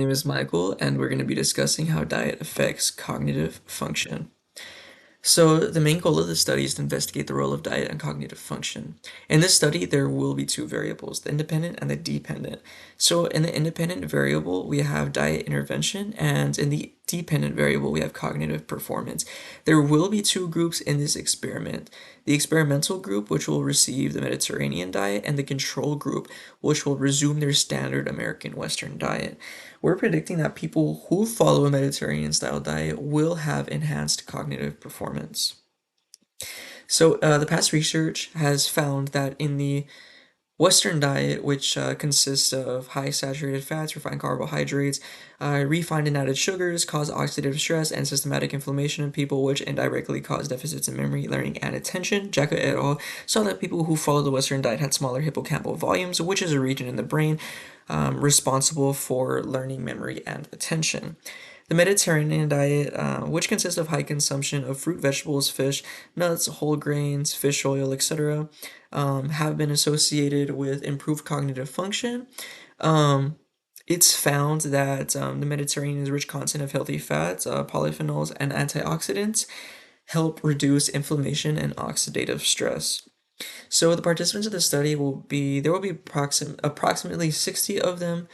My name is Michael, and we're going to be discussing how diet affects cognitive function. So, the main goal of the study is to investigate the role of diet and cognitive function. In this study, there will be two variables, the independent and the dependent. So, in the independent variable, we have diet intervention, and in the dependent variable, we have cognitive performance. There will be two groups in this experiment. The experimental group, which will receive the Mediterranean diet, and the control group, which will resume their standard American Western diet. We're predicting that people who follow a Mediterranean style diet will have enhanced cognitive performance. So, the past research has found that in the Western diet, which consists of high saturated fats, refined carbohydrates, refined and added sugars, cause oxidative stress and systematic inflammation in people, which indirectly cause deficits in memory, learning, and attention. Jacka et al. Saw that people who followed the Western diet had smaller hippocampal volumes, which is a region in the brain responsible for learning, memory, and attention. The Mediterranean diet, which consists of high consumption of fruit, vegetables, fish, nuts, whole grains, fish oil, etc., have been associated with improved cognitive function. Um, it's found that the Mediterranean's rich content of healthy fats, polyphenols, and antioxidants help reduce inflammation and oxidative stress. So the participants of the study there will be approximately 60 of them.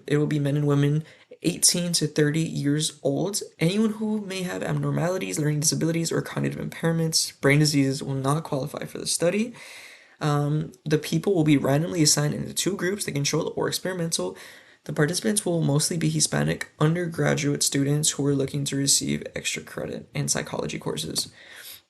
It will be men and women 18 to 30 years old. Anyone who may have abnormalities, learning disabilities, or cognitive impairments, brain diseases will not qualify for the study. The people will be randomly assigned into two groups, the controlled or experimental. The participants will mostly be Hispanic undergraduate students who are looking to receive extra credit in psychology courses.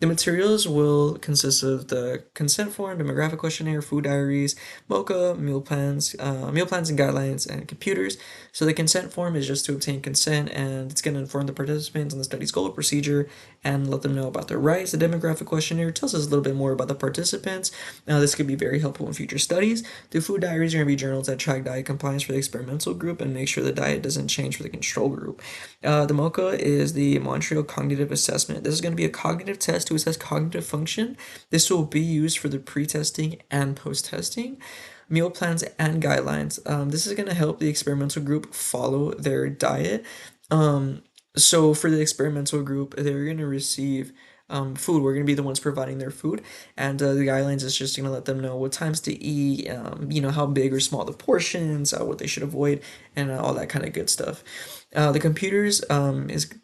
The materials will consist of the consent form, demographic questionnaire, food diaries, MOCA, meal plans and guidelines, and computers. So the consent form is just to obtain consent, and it's going to inform the participants on the study's goal or procedure and let them know about their rights. The demographic questionnaire tells us a little bit more about the participants. Now, this could be very helpful in future studies. The food diaries are going to be journals that track diet compliance for the experimental group and make sure the diet doesn't change for the control group. The MOCA is the Montreal Cognitive Assessment. This is going to be a cognitive test to assess cognitive function. This will be used for the pre-testing and post-testing. Meal plans and guidelines. This is going to help the experimental group follow their diet. So for the experimental group, they're going to receive food. We're going to be the ones providing their food, and the guidelines is just going to let them know what times to eat, how big or small the portions, what they should avoid, and all that kind of good stuff. The computers they're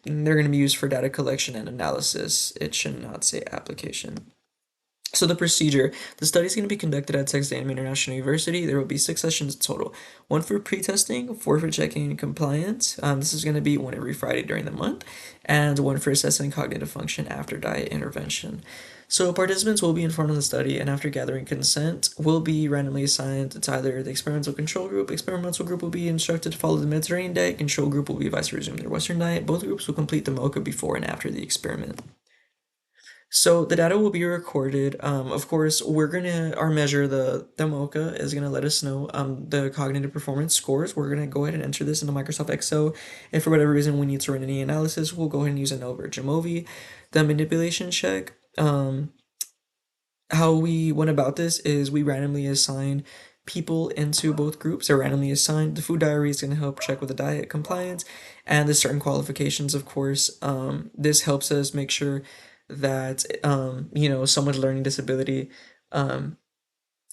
going to be used for data collection and analysis. It should not say application. So the procedure, the study is going to be conducted at Texas A&M International University. There will be 6 sessions total. One for pre-testing, four for checking compliance. This is going to be one every Friday during the month, and one for assessing cognitive function after diet intervention. So participants will be informed on the study, and after gathering consent, will be randomly assigned to either the experimental control group. Experimental group will be instructed to follow the Mediterranean diet. Control group will be advised to resume their Western diet. Both groups will complete the MOCA before and after the experiment. So the data will be recorded. Of course, our measure, the MOCA, is gonna let us know the cognitive performance scores. We're gonna go ahead and enter this into Microsoft Excel. If for whatever reason we need to run any analysis, we'll go ahead and use an over Jamovi. The manipulation check. How we went about this is we randomly assign people into both groups. They're randomly assigned. The food diary is going to help check with the diet compliance and the certain qualifications, of course. This helps us make sure that someone's learning disability um,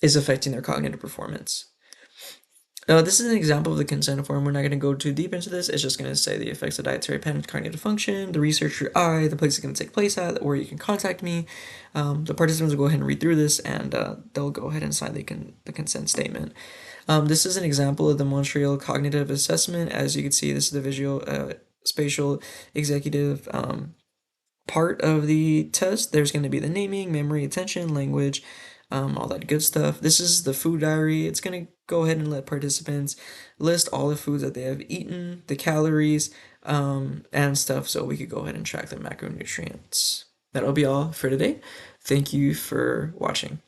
is affecting their cognitive performance. This is an example of the consent form. We're not going to go too deep into this. It's just going to say the effects of dietary pattern cognitive function, the researcher I, the place it's going to take place at, where you can contact me. The participants will go ahead and read through this, and they'll go ahead and sign the consent statement. This is an example of the Montreal Cognitive Assessment. As you can see, this is the visual spatial executive part of the test. There's going to be the naming, memory, attention, language, all that good stuff. This is the food diary. It's going to go ahead and let participants list all the foods that they have eaten, the calories, and stuff, so we could go ahead and track the macronutrients. That'll be all for today. Thank you for watching.